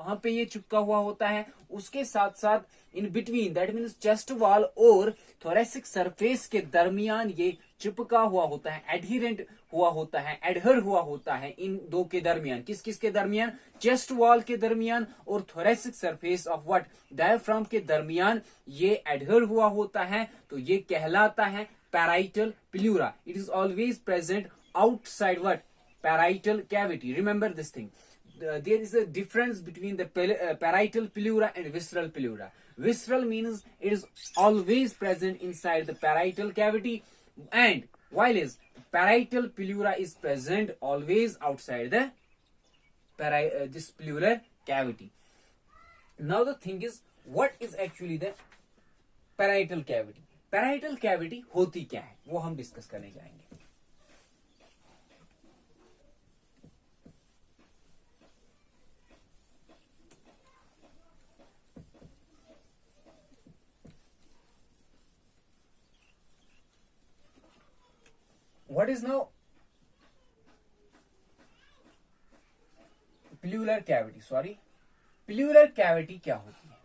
वहां पे ये चिपका हुआ होता है। उसके साथ साथ in between, that means chest wall और थोरेसिक सरफेस के दरमियान ये चिपका हुआ होता है, एडहिरेंट हुआ होता है, एडहर हुआ होता है इन दो के दरमियान। किस किस के दरमियान? चेस्ट वॉल के दरमियान और thoracic surface of what, diaphragm के दरमियान ये एडहर हुआ होता है। तो ये कहलाता है parietal pleura. It is always present outside what, parietal cavity. Remember this thing. There is a difference between the parietal pleura and visceral pleura. Visceral means it is always present inside the parietal cavity, and while is parietal pleura is present always outside the this pleural cavity. Now the thing is, what is actually the parietal cavity? Parietal cavity होती क्या है वो हम discuss करने जाएंगे। What is now pleural cavity? Sorry, pleural cavity क्या होती है?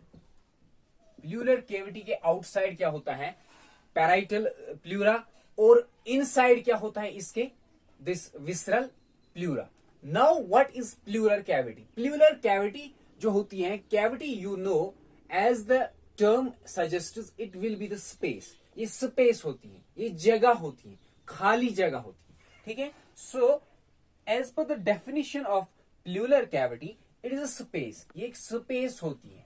प्लूरल कैविटी के आउटसाइड क्या होता है? पैराइटल प्लूरा, और इनसाइड क्या होता है इसके? This visceral pleura. Now what is pleural cavity? Pleural cavity जो होती है, cavity you know as the term suggests, it will be the space. ये स्पेस होती है, ये जगह होती है, खाली जगह होती है, ठीक है। So as per the definition of pleural cavity, it is a space. ये एक स्पेस होती है।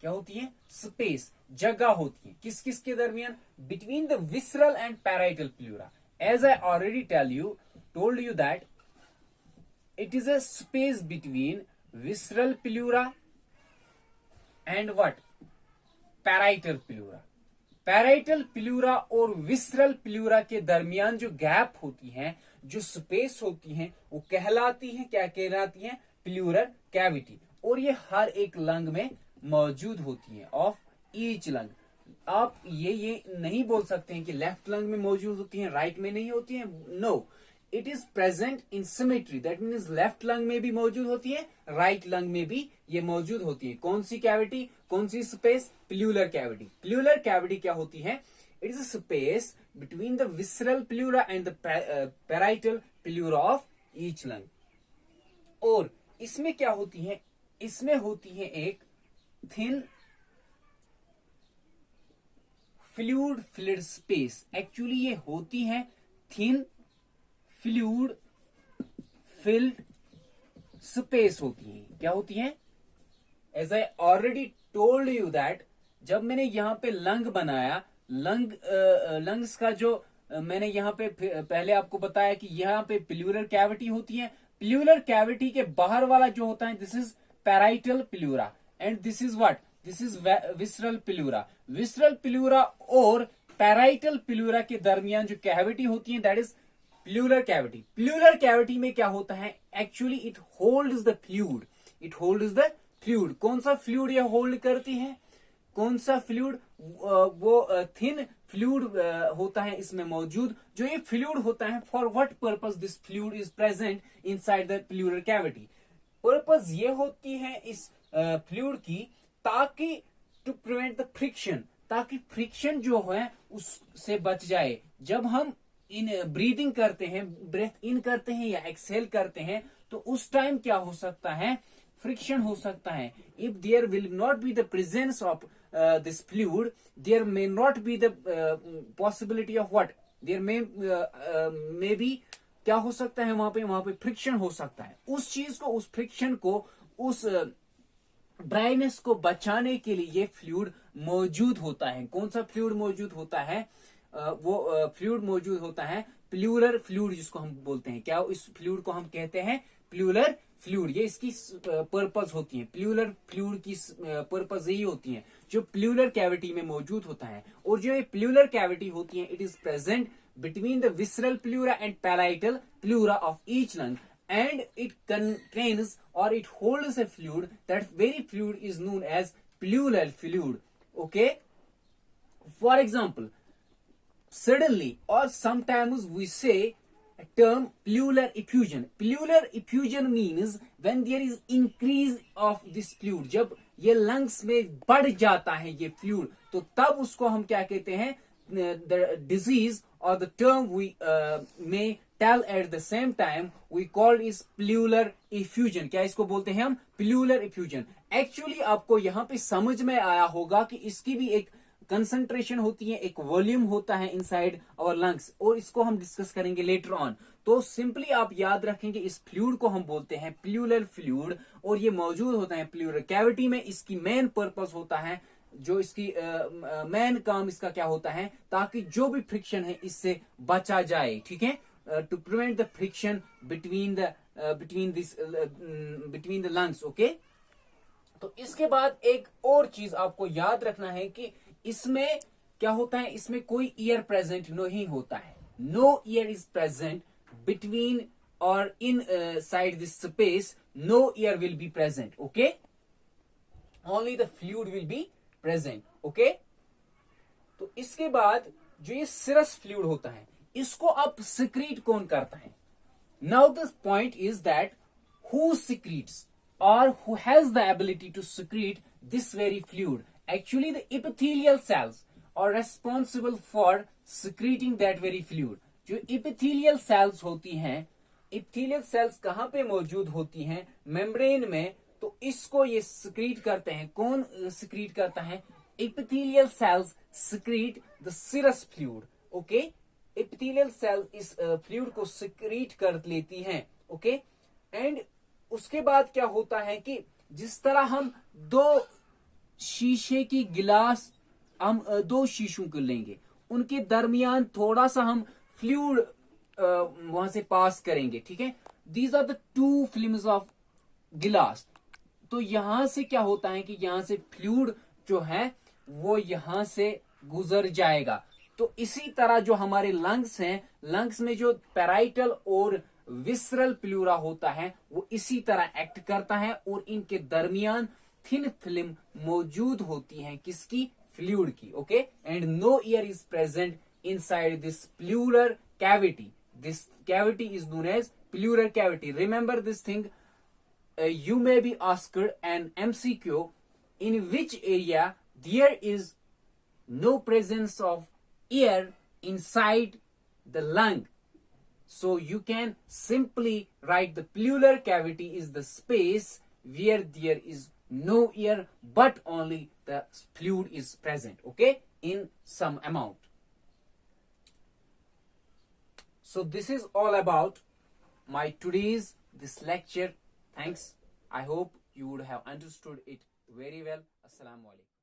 क्या होती है? स्पेस, जगह होती है। किस किस के दरमियान? Between the visceral and parietal pleura. As I already told you that it is a space between visceral pleura and what, parietal pleura. Parietal pleura और विसरल प्लूरा के दरमियान जो गैप होती है, जो स्पेस होती है, वो कहलाती है, क्या कहलाती है? Pleural cavity. और ये हर एक लंग में मौजूद होती है, ऑफ ईच लंग। आप ये नहीं बोल सकते हैं कि लेफ्ट लंग में मौजूद होती है, राइट में नहीं होती है। No, it is present in symmetry. That means left lung में भी मौजूद होती है, राइट लंग में भी ये मौजूद होती है। कौन सी कैविटी, कौन सी space? Pleural cavity. Pleural cavity क्या होती है? It is a space between the visceral pleura and the parietal pleura of each lung. और इसमें क्या होती है? इसमें होती है एक thin fluid filled space. Actually ये होती है थिन फ्लूइड फिल्ड स्पेस होती है। क्या होती है? As I already told you that जब मैंने यहां पे लंग बनाया, लंग्स का जो मैंने यहां पे पहले आपको बताया कि यहां पे प्लूरल कैविटी होती है। प्लूरल कैविटी के बाहर वाला जो होता है, this is parietal pleura and this is what, this is visceral pleura. Visceral pleura और पैराइटल प्लूरा के दरमियान जो कैविटी होती है, that is pleural cavity. Pleural cavity में क्या होता है? Actually it holds the fluid, it holds the fluid. कौन सा फ्लूइड ये होल्ड करती है? कौन सा फ्लूइड? वो थिन फ्लूइड होता है इसमें मौजूद। जो ये फ्लूइड होता है, for what purpose this fluid is present inside the pleural cavity? Purpose ये होती है इस फ्लूइड की, ताकि टू प्रिवेंट द फ्रिक्शन, ताकि फ्रिक्शन जो है उससे बच जाए। जब हम इन ब्रीदिंग करते हैं, ब्रेथ इन करते हैं या एक्सहेल करते हैं, तो उस टाइम क्या हो सकता है? फ्रिक्शन हो सकता है। If there will not be the presence of this fluid, there may not be the possibility of what, there may be क्या हो सकता है? वहां पे फ्रिक्शन हो सकता है। उस चीज को, उस फ्रिक्शन को, उस ड्राइनेस को बचाने के लिए ये फ्लूइड मौजूद होता है। कौन सा फ्लूइड मौजूद होता है? वो फ्लूइड मौजूद होता है प्लूरल फ्लूइड, जिसको हम बोलते हैं। क्या इस फ्लूइड को हम कहते हैं? Pleural fluid. ये इसकी पर्पस होती है। प्लूरल फ्लूइड की पर्पस यही होती है जो प्लूरल कैविटी में मौजूद होता है। और जो ये प्लूरल कैविटी होती है, it is present between the visceral pleura and parietal pleura of each lung, and it contains or it holds a fluid. That very fluid is known as pleural fluid. Okay, for example, suddenly or sometimes we say term pleural effusion. Pleural effusion means when there is increase of this fluid. जब ये lungs में बढ़ जाता है ये fluid, तो तब उसको हम क्या कहते हैं? The disease or the term we may tell at the same time we call is pleural effusion. क्या इसको बोलते हैं हम? Pleural effusion. Actually आपको यहाँ पे समझ में आया होगा कि इसकी भी एक कंसंट्रेशन होती है, एक वॉल्यूम होता है इनसाइड और लंग्स, और इसको हम डिस्कस करेंगे लेटर ऑन. तो सिंपली आप याद रखेंगे इस फ्लूइड को हम बोलते हैं प्लूरल फ्लूइड, और ये मौजूद होता है प्लूरल कैविटी में. इसकी मेन पर्पस होता है, जो इसकी मेन काम इसका क्या होता है, ताकि जो भी फ्रिक्शन है इससे बचा जाए. ठीक है, to prevent the friction between the lungs. Okay, तो इसके बाद एक और चीज आपको याद रखना है कि इसमें क्या होता है, इसमें कोई ईयर प्रेजेंट नहीं होता है. No air is present between और inside this space. No air will be present. Okay, only the fluid will be present. Okay, तो इसके बाद जो ये सिरस फ्लूइड होता है, इसको अब सिक्रीट कौन करता है? Now the point is that who secretes or who has the ability to secrete this very fluid. Actually the epithelial cells are responsible for secreting that very fluid. जो epithelial cells होती हैं, epithelial cells कहाँ पे मौजूद होती हैं? Membrane में. तो इसको ये secrete करते हैं. कौन secrete करता है? Epithelial cells secrete the serous fluid. Okay, epithelial cell इस fluid को secrete कर लेती हैं. Okay, and उसके बाद क्या होता है कि जिस तरह हम दो शीशे की गिलास, हम दो शीशों को लेंगे, उनके दरमियान थोड़ा सा हम फ्लूइड वहां से पास करेंगे. ठीक है, these are the two films of glass. तो यहां से क्या होता है कि यहां से फ्लूइड जो है वो यहां से गुजर जाएगा. तो इसी तरह जो हमारे लंग्स हैं, लंग्स में जो पैराइटल और विसरल प्लूरा होता है वो इसी तरह एक्ट करता है, और इनके दरमियान थिन फिल्म मौजूद होती है. किसकी? फ्लूइड की. Okay, and no air is present inside this pleural cavity. This cavity is known as pleural cavity. Remember this thing. You may be asked an MCQ in which area there is no presence of air inside the lung. So you can simply write the pleural cavity is the space where there is no air but only the fluid is present, okay, in some amount. So this is all about my today's this lecture. Thanks. I hope you would have understood it very well. Assalamu alaikum.